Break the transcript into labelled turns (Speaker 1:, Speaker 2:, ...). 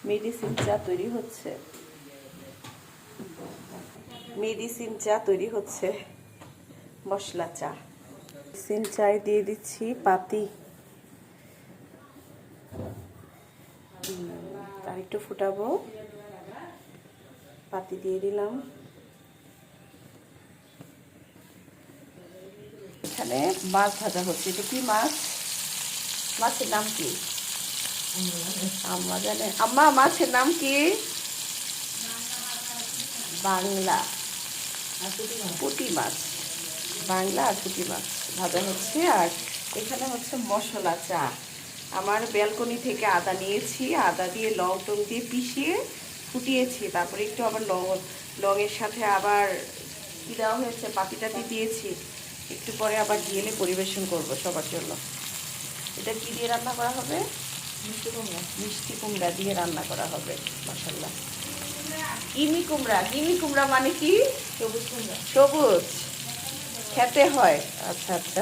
Speaker 1: Medicine চা তৈরি হচ্ছে, মেডিসিন চা তৈরি হচ্ছে, মশলা চা। মেডিসিন চায় দিয়ে দিচ্ছি পাতি, আর একটু ফুটাবো, পাতি দিয়ে দিলাম। এখানে মাছ ভাজা হচ্ছে। এটা কি মাছ? মাছের নাম কি? আম্মা জানে। আম্মা মাছের নাম কি? বাংলা পুঁটি মাছ, বাংলা আর পুঁটি মাছ ভাজা হচ্ছে। আর এখানে হচ্ছে মশলা চা। আমার ব্যালকনি থেকে আদা নিয়েছি, আদা দিয়ে লং টং দিয়ে পিষিয়ে ফুটিয়েছি, তারপরে একটু আবার লংয়ের সাথে আবার কি দেওয়া হয়েছে, পাতিটাতি দিয়েছি। একটু পরে আবার ঢেলে পরিবেশন করব সবার জন্য। এটা কি দিয়ে রান্না করা হবে? মিষ্টি কুমড়া। মিষ্টি কুমড়া দিয়ে রান্না করা হবে। মাশাআল্লাহ। কিমি কুমড়া। কিমি কুমড়া মানে কি? সবুজ কুমড়া। সবুজ খেতে হয়। আচ্ছা আচ্ছা।